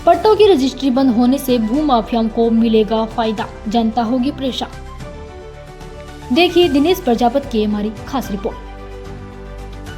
पट्टों की रजिस्ट्री बंद होने से भू माफियाओं को मिलेगा फायदा, जनता होगी परेशान। देखिए दिनेश प्रजापति की हमारी खास रिपोर्ट।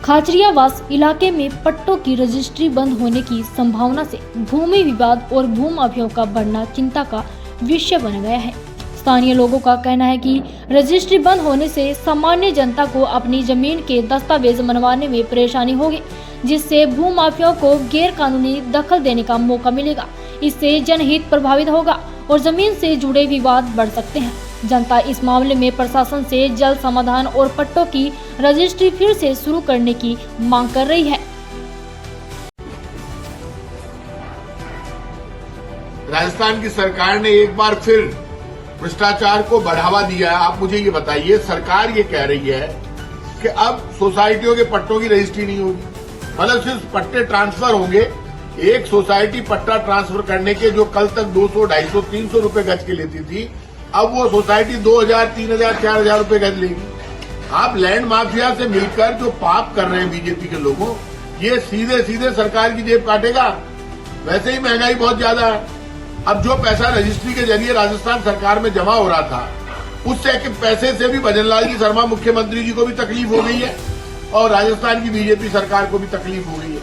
खाचरियावास इलाके में पट्टों की रजिस्ट्री बंद होने की संभावना से भूमि विवाद और भू माफियाओं का बढ़ना चिंता का विषय बन गया है। स्थानीय लोगों का कहना है कि रजिस्ट्री बंद होने से सामान्य जनता को अपनी जमीन के दस्तावेज बनवाने में परेशानी होगी, जिससे भू माफियाओं को गैर कानूनी दखल देने का मौका मिलेगा। इससे जनहित प्रभावित होगा और जमीन से जुड़े विवाद बढ़ सकते हैं। जनता इस मामले में प्रशासन से जल्द समाधान और पट्टों की रजिस्ट्री फिर से शुरू करने की मांग कर रही है। राजस्थान की सरकार ने एक बार फिर भ्रष्टाचार को बढ़ावा दिया है। आप मुझे ये बताइए, सरकार ये कह रही है कि अब सोसाइटियों के पट्टों की रजिस्ट्री नहीं होगी, मतलब सिर्फ पट्टे ट्रांसफर होंगे। एक सोसाइटी पट्टा ट्रांसफर करने के जो कल तक 200, 250, 300 रुपए गज के लेती थी, अब वो सोसाइटी 2000, 3000, 4000 रुपए गज लेगी। आप लैंड माफिया से मिलकर जो पाप कर रहे हैं बीजेपी के लोगों, ये सीधे सीधे सरकार की जेब काटेगा। वैसे ही महंगाई बहुत ज्यादा है। अब जो पैसा रजिस्ट्री के जरिए राजस्थान सरकार में जमा हो रहा था, उस पैसे से भी भजन लाल जी शर्मा मुख्यमंत्री जी को भी तकलीफ हो गई है और राजस्थान की बीजेपी सरकार को भी तकलीफ हो गई है।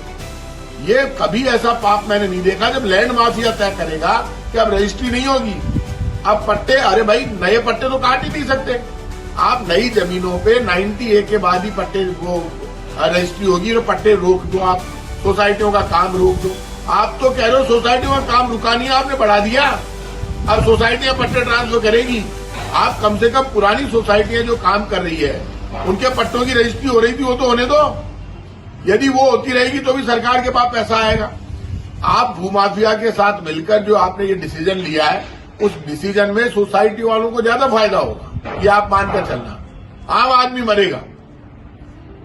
ये कभी ऐसा पाप मैंने नहीं देखा जब लैंड माफिया तय करेगा कि अब रजिस्ट्री नहीं होगी, अब पट्टे, अरे भाई नए पट्टे तो काट ही नहीं सकते। आप नई जमीनों पे 90A के बाद ही पट्टे वो रजिस्ट्री होगी, तो पट्टे रोक दो, आप सोसाइटियों का काम रोक दो। आप तो कह रहे हो सोसाइटियों का काम रुका नहीं, आपने बढ़ा दिया। अब सोसाइटियां पट्टे ट्रांसफर करेगी। आप कम से कम पुरानी सोसाइटियां जो काम कर रही है, उनके पट्टों की रजिस्ट्री हो रही थी, वो तो होने दो। यदि वो होती रहेगी तो भी सरकार के पास पैसा आएगा। आप भूमाफिया के साथ मिलकर जो आपने ये डिसीजन लिया है, उस डिसीजन में सोसाइटी वालों को ज्यादा फायदा होगा, ये आप मानकर चलना। आम आदमी मरेगा।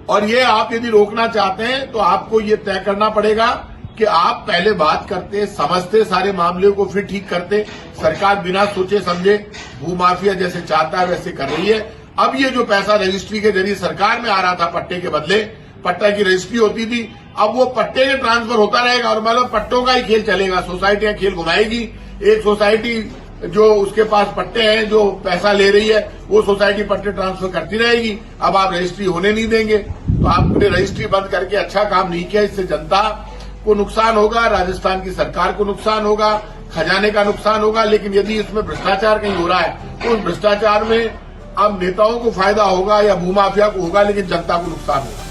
और ये आप यदि रोकना चाहते हैं तो आपको ये तय करना पड़ेगा कि आप पहले बात करते, समझते, सारे मामले को फिर ठीक करते। सरकार बिना सोचे समझे भूमाफिया जैसे चाहता है वैसे कर रही है। अब ये जो पैसा रजिस्ट्री के जरिए सरकार में आ रहा था पट्टे के बदले, पट्टा की रजिस्ट्री होती थी, अब वो पट्टे के ट्रांसफर होता रहेगा और मतलब पट्टों का ही खेल चलेगा। सोसाइटियां खेल घुमाएगी। एक सोसाइटी जो उसके पास पट्टे हैं, जो पैसा ले रही है, वो सोसाइटी पट्टे ट्रांसफर करती रहेगी। अब आप रजिस्ट्री होने नहीं देंगे, तो आपने रजिस्ट्री बंद करके अच्छा काम नहीं किया। इससे जनता को नुकसान होगा, राजस्थान की सरकार को नुकसान होगा, खजाने का नुकसान होगा। लेकिन यदि इसमें भ्रष्टाचार कहीं हो रहा है तो उस भ्रष्टाचार में अब नेताओं को फायदा होगा या भूमाफिया को होगा, लेकिन जनता को नुकसान होगा।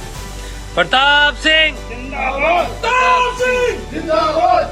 प्रताप सिंह जिंदाबाद। प्रताप सिंह जिंदाबाद।